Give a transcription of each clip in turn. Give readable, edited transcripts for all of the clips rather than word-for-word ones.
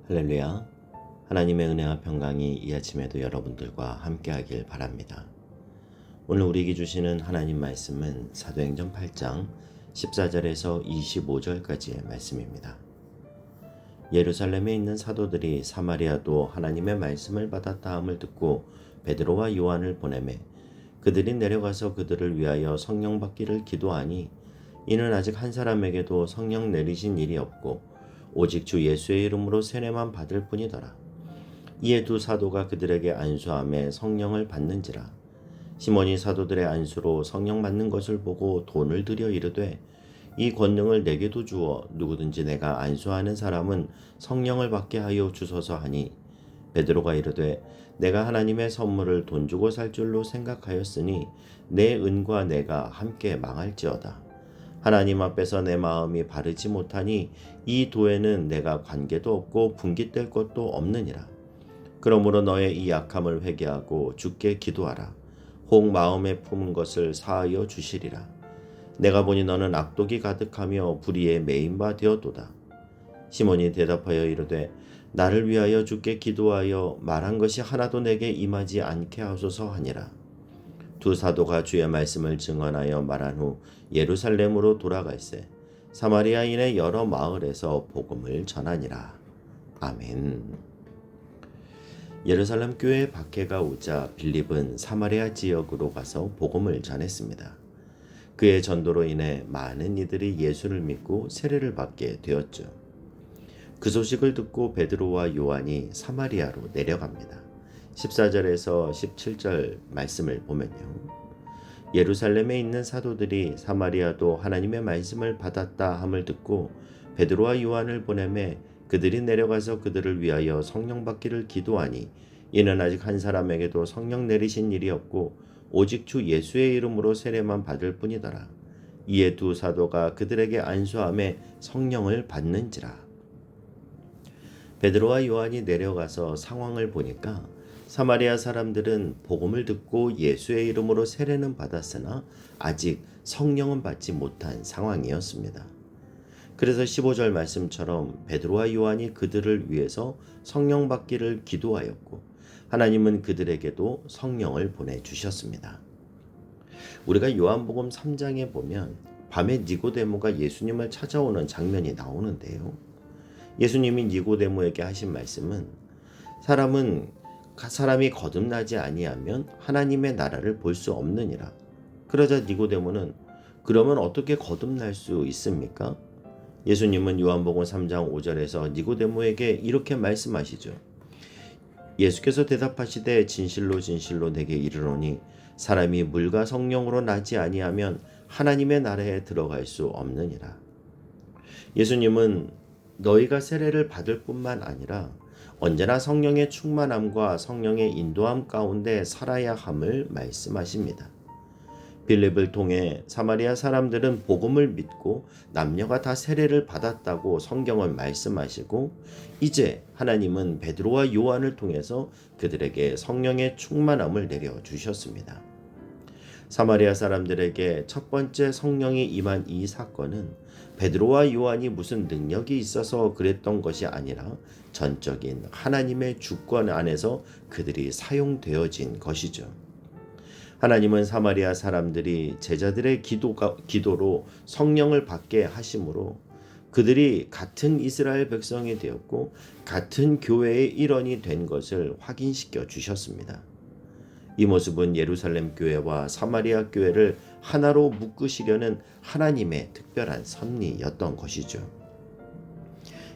할렐루야. 하나님의 은혜와 평강이 이 아침에도 여러분들과 함께하길 바랍니다. 오늘 우리에게 주시는 하나님 말씀은 사도행전 8장 14절에서 25절까지의 말씀입니다. 예루살렘에 있는 사도들이 사마리아도 하나님의 말씀을 받았다 함을 듣고 베드로와 요한을 보내매 그들이 내려가서 그들을 위하여 성령 받기를 기도하니 이는 아직 한 사람에게도 성령 내리신 일이 없고 오직 주 예수의 이름으로 세례만 받을 뿐이더라. 이에 두 사도가 그들에게 안수하며 성령을 받는지라. 시몬이 사도들의 안수로 성령 받는 것을 보고 돈을 들여 이르되 이 권능을 내게도 주어 누구든지 내가 안수하는 사람은 성령을 받게 하여 주소서 하니 베드로가 이르되 내가 하나님의 선물을 돈 주고 살 줄로 생각하였으니 내 은과 내가 함께 망할지어다. 하나님 앞에서 내 마음이 바르지 못하니 이 도에는 내가 관계도 없고 분깃될 것도 없느니라. 그러므로 너의 이 약함을 회개하고 주께 기도하라. 혹 마음에 품은 것을 사하여 주시리라. 내가 보니 너는 악독이 가득하며 불의에 매인 바 되었도다. 시몬이 대답하여 이르되 나를 위하여 주께 기도하여 말한 것이 하나도 내게 임하지 않게 하소서 하니라. 두 사도가 주의 말씀을 증언하여 말한 후 예루살렘으로 돌아갈새 사마리아인의 여러 마을에서 복음을 전하니라. 아멘. 예루살렘 교회에 박해가 오자 빌립은 사마리아 지역으로 가서 복음을 전했습니다. 그의 전도로 인해 많은 이들이 예수를 믿고 세례를 받게 되었죠. 그 소식을 듣고 베드로와 요한이 사마리아로 내려갑니다. 14절에서 17절 말씀을 보면요. 예루살렘에 있는 사도들이 사마리아도 하나님의 말씀을 받았다 함을 듣고 베드로와 요한을 보내매 그들이 내려가서 그들을 위하여 성령 받기를 기도하니 이는 아직 한 사람에게도 성령 내리신 일이 없고 오직 주 예수의 이름으로 세례만 받을 뿐이더라. 이에 두 사도가 그들에게 안수하며 성령을 받는지라. 베드로와 요한이 내려가서 상황을 보니까 사마리아 사람들은 복음을 듣고 예수의 이름으로 세례는 받았으나 아직 성령은 받지 못한 상황이었습니다. 그래서 15절 말씀처럼 베드로와 요한이 그들을 위해서 성령 받기를 기도하였고 하나님은 그들에게도 성령을 보내주셨습니다. 우리가 요한복음 3장에 보면 밤에 니고데모가 예수님을 찾아오는 장면이 나오는데요. 예수님이 니고데모에게 하신 말씀은 사람이 거듭나지 아니하면 하나님의 나라를 볼 수 없느니라. 그러자 니고데모는 그러면 어떻게 거듭날 수 있습니까? 예수님은 요한복음 3장 5절에서 니고데모에게 이렇게 말씀하시죠. 예수께서 대답하시되 진실로 진실로 내게 이르노니 사람이 물과 성령으로 나지 아니하면 하나님의 나라에 들어갈 수 없느니라. 예수님은 너희가 세례를 받을 뿐만 아니라 언제나 성령의 충만함과 성령의 인도함 가운데 살아야 함을 말씀하십니다. 빌립을 통해 사마리아 사람들은 복음을 믿고 남녀가 다 세례를 받았다고 성경은 말씀하시고 이제 하나님은 베드로와 요한을 통해서 그들에게 성령의 충만함을 내려주셨습니다. 사마리아 사람들에게 첫 번째 성령이 임한 이 사건은 베드로와 요한이 무슨 능력이 있어서 그랬던 것이 아니라 전적인 하나님의 주권 안에서 그들이 사용되어진 것이죠. 하나님은 사마리아 사람들이 제자들의 기도로 성령을 받게 하심으로 그들이 같은 이스라엘 백성이 되었고 같은 교회의 일원이 된 것을 확인시켜 주셨습니다. 이 모습은 예루살렘 교회와 사마리아 교회를 하나로 묶으시려는 하나님의 특별한 섭리였던 것이죠.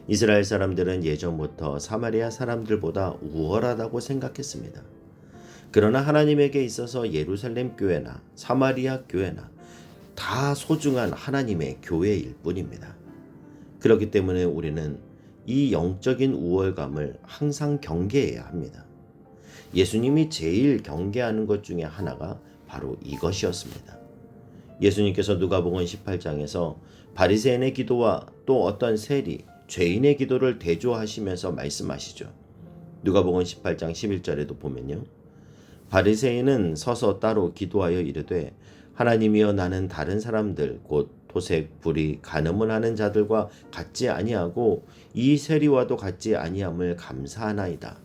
이스라엘 사람들은 예전부터 사마리아 사람들보다 우월하다고 생각했습니다. 그러나 하나님에게 있어서 예루살렘 교회나 사마리아 교회나 다 소중한 하나님의 교회일 뿐입니다. 그렇기 때문에 우리는 이 영적인 우월감을 항상 경계해야 합니다. 예수님이 제일 경계하는 것 중에 하나가 바로 이것이었습니다. 예수님께서 누가복음 18장에서 바리새인의 기도와 또 어떤 세리, 죄인의 기도를 대조하시면서 말씀하시죠. 누가복음 18장 11절에도 보면요. 바리새인은 서서 따로 기도하여 이르되 하나님이여 나는 다른 사람들 곧 토색, 불의, 간음을 하는 자들과 같지 아니하고 이 세리와도 같지 아니함을 감사하나이다.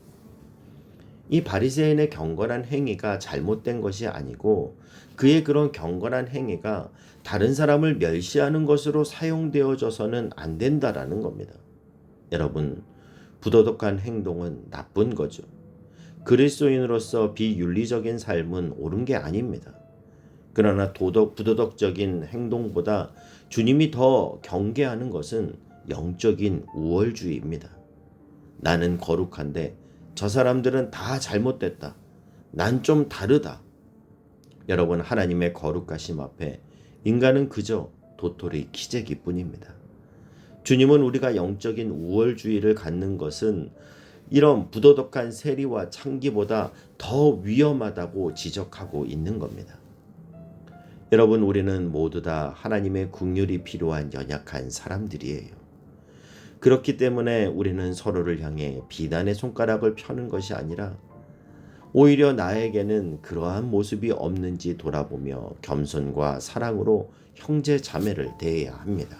이 바리새인의 경건한 행위가 잘못된 것이 아니고 그의 그런 경건한 행위가 다른 사람을 멸시하는 것으로 사용되어져서는 안 된다라는 겁니다. 여러분, 부도덕한 행동은 나쁜 거죠. 그리스도인으로서 비윤리적인 삶은 옳은 게 아닙니다. 그러나 부도덕적인 행동보다 주님이 더 경계하는 것은 영적인 우월주의입니다. 나는 거룩한데 저 사람들은 다 잘못됐다. 난 좀 다르다. 여러분, 하나님의 거룩하심 앞에 인간은 그저 도토리 키재기뿐입니다. 주님은 우리가 영적인 우월주의를 갖는 것은 이런 부도덕한 세리와 창기보다 더 위험하다고 지적하고 있는 겁니다. 여러분, 우리는 모두 다 하나님의 긍휼이 필요한 연약한 사람들이에요. 그렇기 때문에 우리는 서로를 향해 비난의 손가락을 펴는 것이 아니라 오히려 나에게는 그러한 모습이 없는지 돌아보며 겸손과 사랑으로 형제 자매를 대해야 합니다.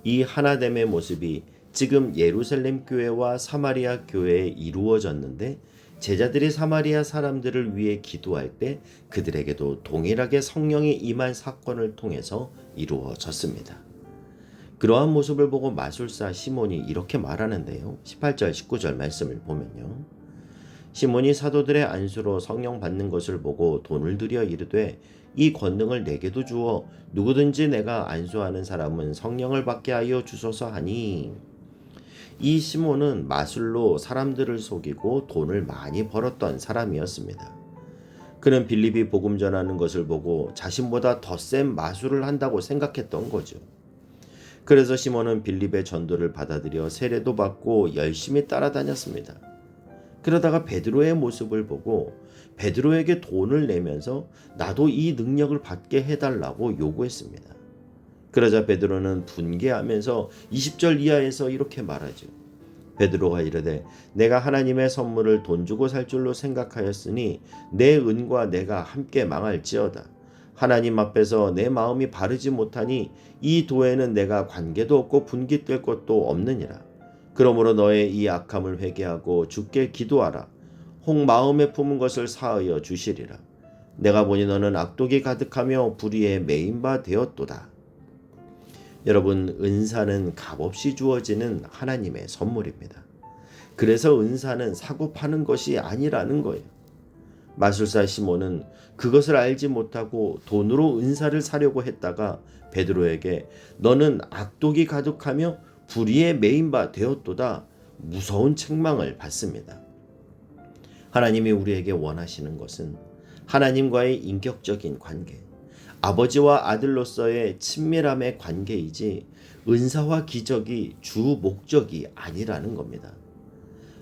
이 하나됨의 모습이 지금 예루살렘 교회와 사마리아 교회에 이루어졌는데 제자들이 사마리아 사람들을 위해 기도할 때 그들에게도 동일하게 성령이 임한 사건을 통해서 이루어졌습니다. 그러한 모습을 보고 마술사 시몬이 이렇게 말하는데요. 18절 19절 말씀을 보면요. 시몬이 사도들의 안수로 성령 받는 것을 보고 돈을 들여 이르되 이 권능을 내게도 주어 누구든지 내가 안수하는 사람은 성령을 받게 하여 주소서 하니, 이 시몬은 마술로 사람들을 속이고 돈을 많이 벌었던 사람이었습니다. 그는 빌립이 복음 전하는 것을 보고 자신보다 더 센 마술을 한다고 생각했던 거죠. 그래서 시몬은 빌립의 전도를 받아들여 세례도 받고 열심히 따라다녔습니다. 그러다가 베드로의 모습을 보고 베드로에게 돈을 내면서 나도 이 능력을 받게 해달라고 요구했습니다. 그러자 베드로는 분개하면서 20절 이하에서 이렇게 말하죠. 베드로가 이르되 내가 하나님의 선물을 돈 주고 살 줄로 생각하였으니 내 은과 내가 함께 망할지어다. 하나님 앞에서 내 마음이 바르지 못하니 이 도에는 내가 관계도 없고 분깃될 것도 없느니라. 그러므로 너의 이 악함을 회개하고 주께 기도하라. 혹 마음에 품은 것을 사하여 주시리라. 내가 보니 너는 악독이 가득하며 불의에 매인 바 되었도다. 여러분, 은사는 값없이 주어지는 하나님의 선물입니다. 그래서 은사는 사고 파는 것이 아니라는 거예요. 마술사 시몬은 그것을 알지 못하고 돈으로 은사를 사려고 했다가 베드로에게 너는 악독이 가득하며 불의에 매인 바 되었도다 무서운 책망을 받습니다. 하나님이 우리에게 원하시는 것은 하나님과의 인격적인 관계, 아버지와 아들로서의 친밀함의 관계이지 은사와 기적이 주 목적이 아니라는 겁니다.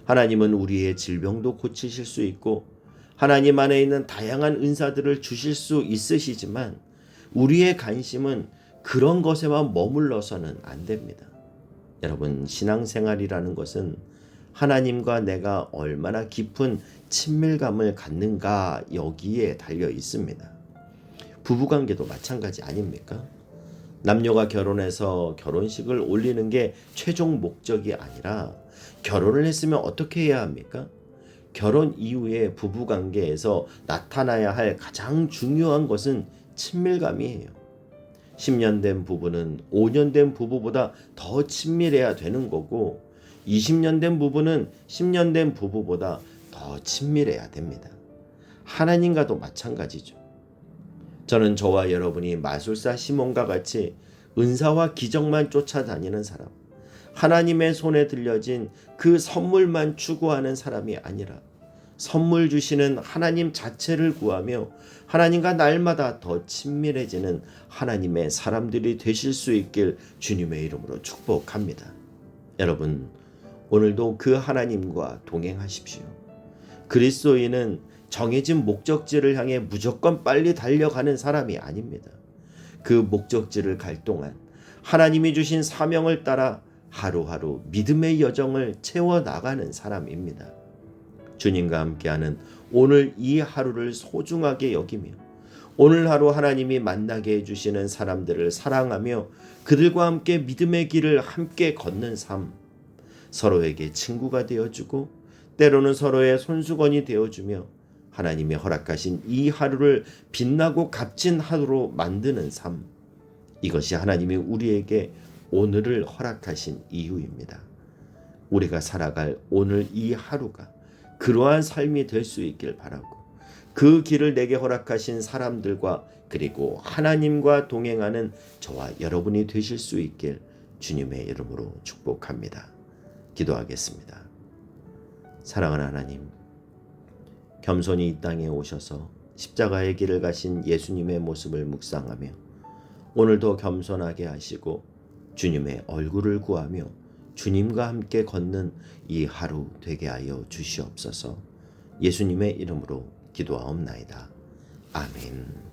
하나님은 우리의 질병도 고치실 수 있고 하나님 안에 있는 다양한 은사들을 주실 수 있으시지만 우리의 관심은 그런 것에만 머물러서는 안 됩니다. 여러분, 신앙생활이라는 것은 하나님과 내가 얼마나 깊은 친밀감을 갖는가 여기에 달려 있습니다. 부부관계도 마찬가지 아닙니까? 남녀가 결혼해서 결혼식을 올리는 게 최종 목적이 아니라 결혼을 했으면 어떻게 해야 합니까? 결혼 이후에 부부관계에서 나타나야 할 가장 중요한 것은 친밀감이에요. 10년 된 부부는 5년 된 부부보다 더 친밀해야 되는 거고 20년 된 부부는 10년 된 부부보다 더 친밀해야 됩니다. 하나님과도 마찬가지죠. 저는 저와 여러분이 마술사 시몬과 같이 은사와 기적만 쫓아다니는 사람, 하나님의 손에 들려진 그 선물만 추구하는 사람이 아니라 선물 주시는 하나님 자체를 구하며 하나님과 날마다 더 친밀해지는 하나님의 사람들이 되실 수 있길 주님의 이름으로 축복합니다. 여러분, 오늘도 그 하나님과 동행하십시오. 그리스도인은 정해진 목적지를 향해 무조건 빨리 달려가는 사람이 아닙니다. 그 목적지를 갈 동안 하나님이 주신 사명을 따라 하루하루 믿음의 여정을 채워나가는 사람입니다. 주님과 함께하는 오늘 이 하루를 소중하게 여기며 오늘 하루 하나님이 만나게 해주시는 사람들을 사랑하며 그들과 함께 믿음의 길을 함께 걷는 삶, 서로에게 친구가 되어주고 때로는 서로의 손수건이 되어주며 하나님이 허락하신 이 하루를 빛나고 값진 하루로 만드는 삶, 이것이 하나님이 우리에게 오늘을 허락하신 이유입니다. 우리가 살아갈 오늘 이 하루가 그러한 삶이 될 수 있길 바라고, 그 길을 내게 허락하신 사람들과 그리고 하나님과 동행하는 저와 여러분이 되실 수 있길 주님의 이름으로 축복합니다. 기도하겠습니다. 사랑하는 하나님, 겸손히 이 땅에 오셔서 십자가의 길을 가신 예수님의 모습을 묵상하며 오늘도 겸손하게 하시고 주님의 얼굴을 구하며 주님과 함께 걷는 이 하루 되게 하여 주시옵소서. 예수님의 이름으로 기도하옵나이다. 아멘.